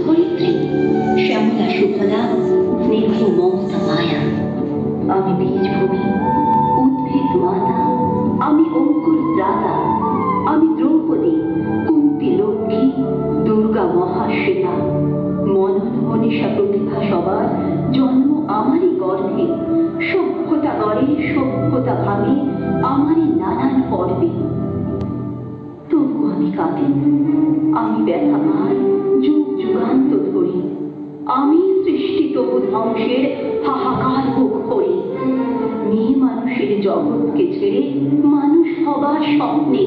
ধরিত্রী, শ্যামলা সুফলা, স্নেহ মমতা মায়া। আমি বীজভূমি, উদ্ভিদ মাতা, আমি অঙ্কুর ত্রাতা, আমি দ্রৌপদী, কুন্তি লক্ষ্মী, দুর্গা মহাশ্বেতা। মনন মনীষা প্রতিভা সবার জন্ম আমারই গর্ভে। সভ্যতা গড়ে, সভ্যতা ভাঙে আমারই নানান পর্বে। তবু আমি কাঁদি, আমি ব্যথা পাই যুগ যুগান্ত ধরি। আমি সৃষ্টি তবু ধ্বংসের হাহাকার মুখ করি। মেয়ে মানুষের জগৎকে ছেড়ে মানুষ হবার স্বপ্নে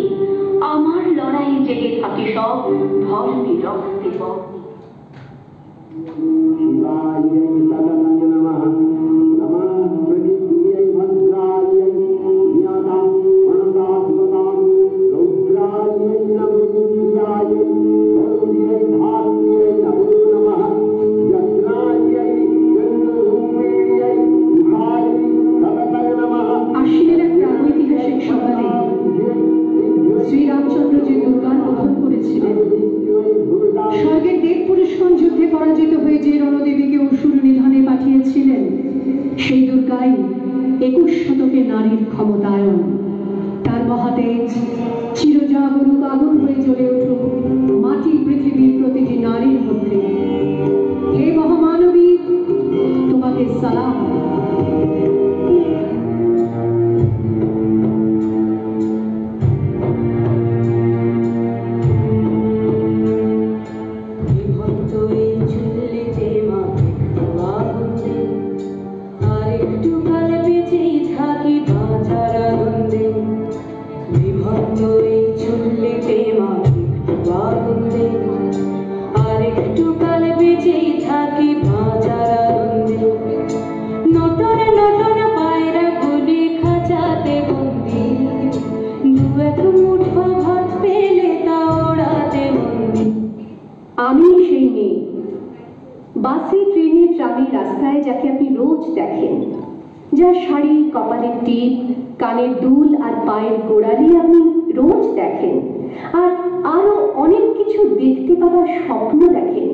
আমার লড়াই জেগে থাকে সব ধর্মী রক্তে বর্ণে। সেই দুর্গাই 21 শতকে নারীর ক্ষমতায়ন। তার মহাতেজ চিরজাগরুক আগুন হয়ে জ্বলে উঠুক মাটি পৃথিবীর প্রতিটি নারীর মধ্যে। হে মহামানবী, তোমাকে সালাম। আমি সেই মেয়ে, বাসে ট্রেনে ট্রামে রাস্তায় যাকে আপনি রোজ দেখেন, যার শাড়ি, কপালের টিপ, কানের দুল আর পায়ের গোড়ালি আপনি রোজ দেখেন, আর আরো অনেক কিছু দেখতে পাওয়ার স্বপ্ন দেখেন।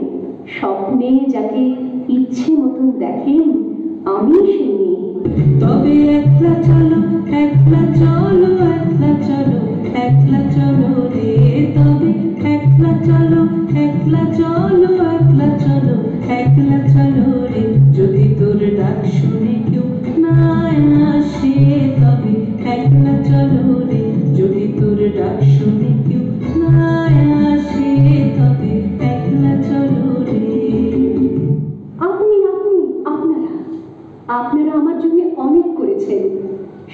স্বপ্নে যাকে ইচ্ছে মতন দেখেন, আমি সেই মেয়ে। তবে একলা চলো, একলা চলো, একলা চলো, একলা চলো রে। তবে একলা চলো, একলা চলো, একলা চলো, একলা চলো রে। যদি তোর ডাক শুনে কেউ না আসে, তবে একলা চলো রে। যদি তোর ডাক শুনে কেউ না আসে, তবে একলা চলো রে। আপনারা আমার জন্য অনেক করেছেন।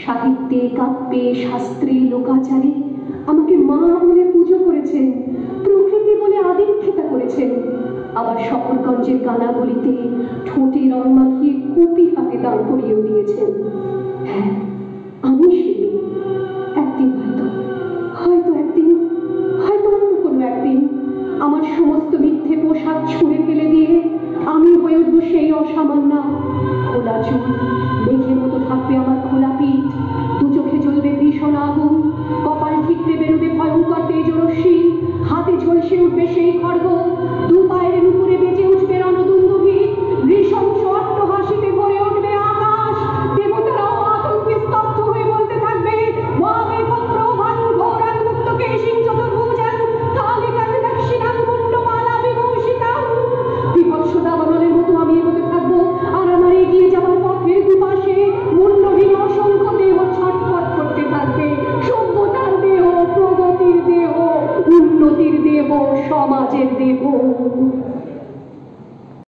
সাহিত্যে, কাব্যে, শাস্ত্রে, লোকাচারে আমাকে মা বলে পুজো করেছেন, প্রকৃতি বলে আদিক্ষেতা করেছেন। আবার শহরগঞ্জের গানাগলিতে ঠোঁটে রং মাখিয়ে কুপি হাতে দাঁড় করিয়েও দিয়েছেন। হ্যাঁ, আমি সেই একদিন হয়তো অন্য কোনো একদিন আমার সমস্ত মিথ্যে পোশাক ছুঁড়ে ফেলে দিয়ে আমি হয়ে উঠবো সেই অসামান্য। খোলা চুল, মেঘের মতো থাকবে আমার খোলা পিঠ, দু চোখে জ্বলবে ভীষণ আগুন, কপাল ঠিকরে বেরোবে ভয়ঙ্কর তেজরশ্মি, হাতে ঝলসে উঠবে সেই খড়গ, দু পায়ের উপরে বেজে উঠবে রণদুন্দুভি, নৃশংস অট্টহাসিতে ভরে উঠবে আকাশ। দেবতারাও আতঙ্কে স্তব্ধ হয়ে বলতে থাকবে, ওয়ামে পুত্র ভান ঘোরান মুক্তকে সিং চতুর্ভুজান কালে কালে দক্ষিণাং মুন্ডমালা বিভূষিতাং। বিভৎস দাবানলের মতো আমি এগোতে থাকবো, আর আমার এগিয়ে যাওয়ার পথের দুপাশে মুন্ডহীন অসংখ্য দেহ ছটফট করতে থাকবে। সভ্যতার দেহ, প্রগতির দেহ, উন্নতির দেহ, সমাজের দেহ।